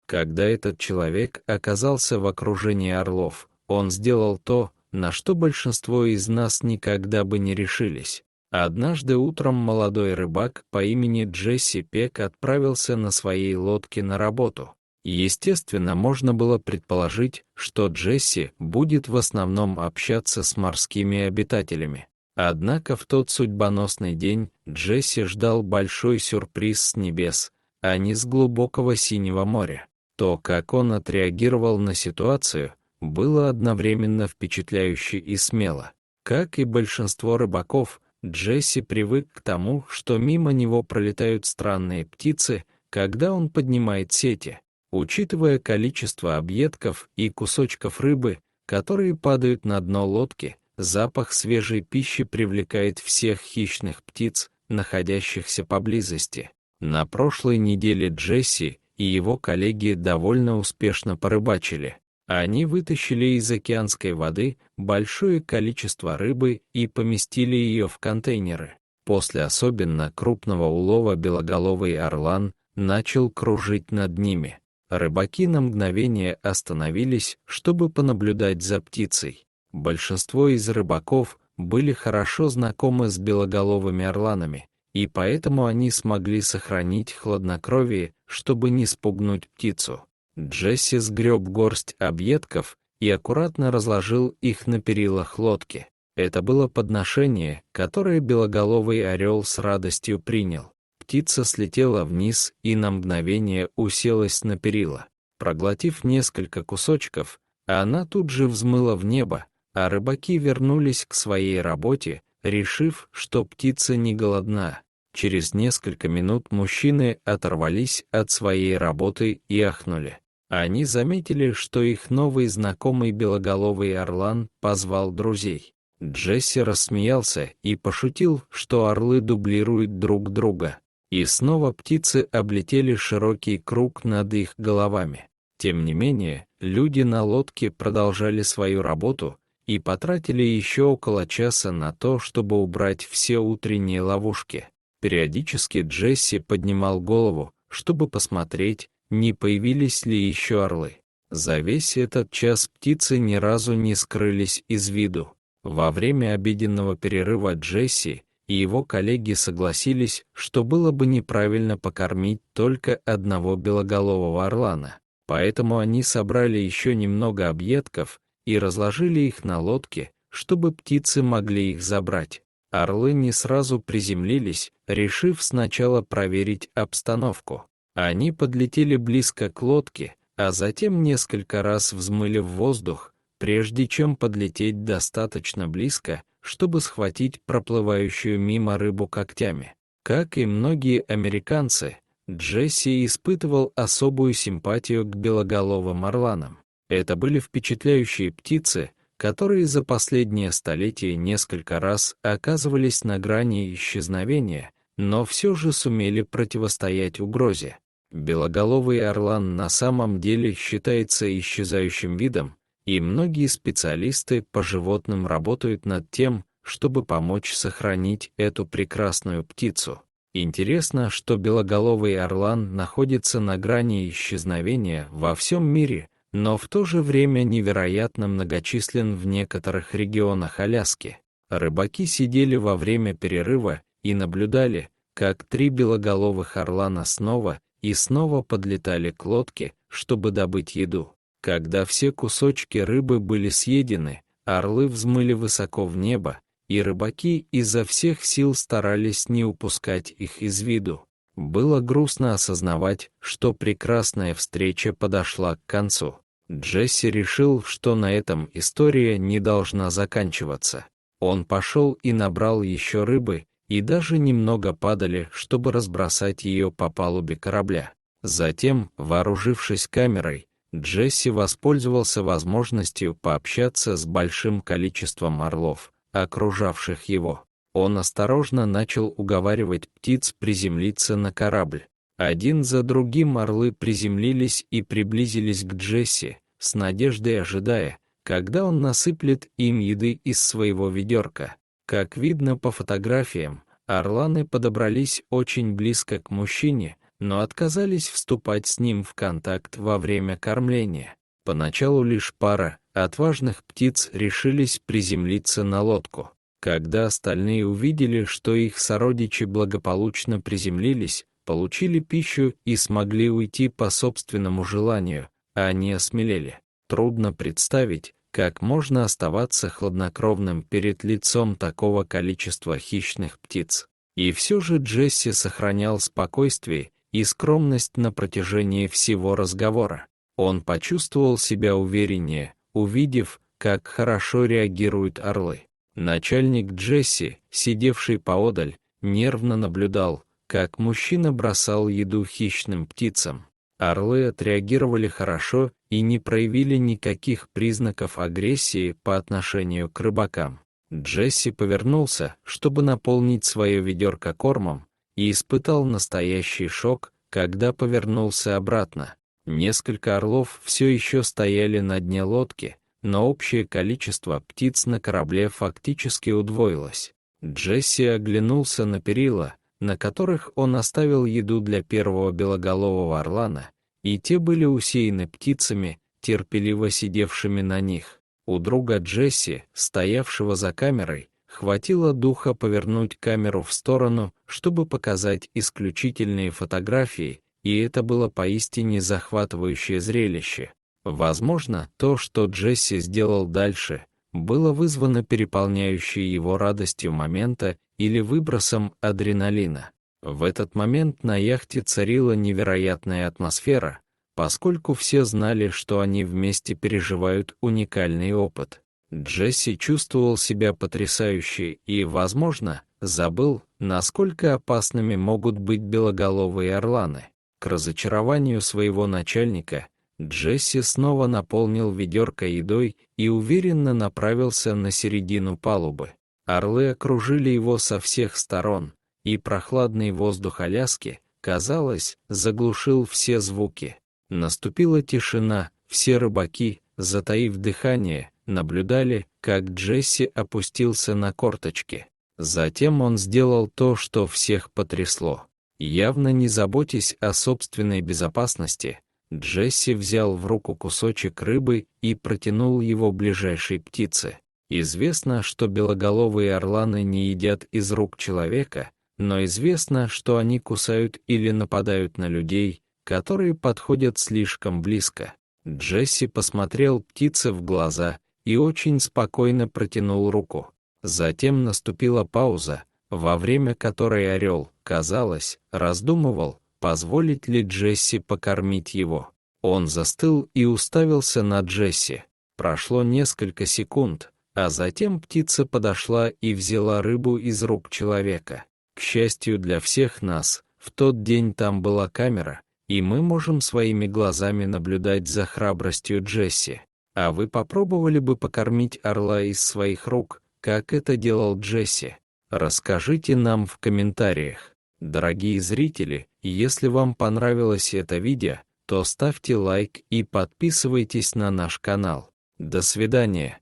Когда этот человек оказался в окружении орлов, он сделал то, на что большинство из нас никогда бы не решились. Однажды утром молодой рыбак по имени Джесси Пек отправился на своей лодке на работу. Естественно, можно было предположить, что Джесси будет в основном общаться с морскими обитателями. Однако в тот судьбоносный день Джесси ждал большой сюрприз с небес, а не с глубокого синего моря. То, как он отреагировал на ситуацию, было одновременно впечатляюще и смело. Как и большинство рыбаков, Джесси привык к тому, что мимо него пролетают странные птицы, когда он поднимает сети. Учитывая количество объедков и кусочков рыбы, которые падают на дно лодки, запах свежей пищи привлекает всех хищных птиц, находящихся поблизости. На прошлой неделе Джесси и его коллеги довольно успешно порыбачили. Они вытащили из океанской воды большое количество рыбы и поместили ее в контейнеры. После особенно крупного улова белоголовый орлан начал кружить над ними. Рыбаки на мгновение остановились, чтобы понаблюдать за птицей. Большинство из рыбаков были хорошо знакомы с белоголовыми орланами, и поэтому они смогли сохранить хладнокровие, чтобы не спугнуть птицу. Джесси сгреб горсть объедков и аккуратно разложил их на перилах лодки. Это было подношение, которое белоголовый орел с радостью принял. Птица слетела вниз и на мгновение уселась на перила. Проглотив несколько кусочков, она тут же взмыла в небо, а рыбаки вернулись к своей работе, решив, что птица не голодна. Через несколько минут мужчины оторвались от своей работы и ахнули. Они заметили, что их новый знакомый белоголовый орлан позвал друзей. Джесси рассмеялся и пошутил, что орлы дублируют друг друга. И снова птицы облетели широкий круг над их головами. Тем не менее, люди на лодке продолжали свою работу и потратили еще около часа на то, чтобы убрать все утренние ловушки. Периодически Джесси поднимал голову, чтобы посмотреть, не появились ли еще орлы. За весь этот час птицы ни разу не скрылись из виду. Во время обеденного перерыва Джесси и его коллеги согласились, что было бы неправильно покормить только одного белоголового орлана. Поэтому они собрали еще немного объедков и разложили их на лодке, чтобы птицы могли их забрать. Орлы не сразу приземлились, решив сначала проверить обстановку. Они подлетели близко к лодке, а затем несколько раз взмыли в воздух, прежде чем подлететь достаточно близко, чтобы схватить проплывающую мимо рыбу когтями. Как и многие американцы, Джесси испытывал особую симпатию к белоголовым орланам. Это были впечатляющие птицы, которые за последнее столетие несколько раз оказывались на грани исчезновения, но все же сумели противостоять угрозе. Белоголовый орлан на самом деле считается исчезающим видом, и многие специалисты по животным работают над тем, чтобы помочь сохранить эту прекрасную птицу. Интересно, что белоголовый орлан находится на грани исчезновения во всем мире, но в то же время невероятно многочислен в некоторых регионах Аляски. Рыбаки сидели во время перерыва и наблюдали, как 3 белоголовых орлана снова и снова подлетали к лодке, чтобы добыть еду. Когда все кусочки рыбы были съедены, орлы взмыли высоко в небо, и рыбаки изо всех сил старались не упускать их из виду. Было грустно осознавать, что прекрасная встреча подошла к концу. Джесси решил, что на этом история не должна заканчиваться. Он пошел и набрал еще рыбы, и даже немного падали, чтобы разбросать ее по палубе корабля. Затем, вооружившись камерой, Джесси воспользовался возможностью пообщаться с большим количеством орлов, окружавших его. Он осторожно начал уговаривать птиц приземлиться на корабль. Один за другим орлы приземлились и приблизились к Джесси, с надеждой ожидая, когда он насыплет им еды из своего ведерка. Как видно по фотографиям, орланы подобрались очень близко к мужчине, но отказались вступать с ним в контакт во время кормления. Поначалу лишь пара отважных птиц решились приземлиться на лодку. Когда остальные увидели, что их сородичи благополучно приземлились, получили пищу и смогли уйти по собственному желанию, они осмелели. Трудно представить, как можно оставаться хладнокровным перед лицом такого количества хищных птиц. И все же Джесси сохранял спокойствие и скромность на протяжении всего разговора. Он почувствовал себя увереннее, увидев, как хорошо реагируют орлы. Начальник Джесси, сидевший поодаль, нервно наблюдал, как мужчина бросал еду хищным птицам. Орлы отреагировали хорошо и не проявили никаких признаков агрессии по отношению к рыбакам. Джесси повернулся, чтобы наполнить свое ведерко кормом, и испытал настоящий шок, когда повернулся обратно. Несколько орлов все еще стояли на дне лодки, но общее количество птиц на корабле фактически удвоилось. Джесси оглянулся на перила, на которых он оставил еду для первого белоголового орлана, и те были усеяны птицами, терпеливо сидевшими на них. У друга Джесси, стоявшего за камерой, хватило духа повернуть камеру в сторону, чтобы показать исключительные фотографии, и это было поистине захватывающее зрелище. Возможно, то, что Джесси сделал дальше, было вызвано переполняющей его радостью момента или выбросом адреналина. В этот момент на яхте царила невероятная атмосфера, поскольку все знали, что они вместе переживают уникальный опыт. Джесси чувствовал себя потрясающе и, возможно, забыл, насколько опасными могут быть белоголовые орланы. К разочарованию своего начальника, Джесси снова наполнил ведерко едой и уверенно направился на середину палубы. Орлы окружили его со всех сторон, и прохладный воздух Аляски, казалось, заглушил все звуки. Наступила тишина, все рыбаки, затаив дыхание, наблюдали, как Джесси опустился на корточки. Затем он сделал то, что всех потрясло. Явно не заботясь о собственной безопасности, Джесси взял в руку кусочек рыбы и протянул его ближайшей птице. Известно, что белоголовые орланы не едят из рук человека, но известно, что они кусают или нападают на людей, которые подходят слишком близко. Джесси посмотрел птице в глаза и очень спокойно протянул руку. Затем наступила пауза, во время которой орел, казалось, раздумывал, позволить ли Джесси покормить его. Он застыл и уставился на Джесси. Прошло несколько секунд, а затем птица подошла и взяла рыбу из рук человека. К счастью для всех нас, в тот день там была камера, и мы можем своими глазами наблюдать за храбростью Джесси. А вы попробовали бы покормить орла из своих рук, как это делал Джесси? Расскажите нам в комментариях. Дорогие зрители, если вам понравилось это видео, то ставьте лайк и подписывайтесь на наш канал. До свидания.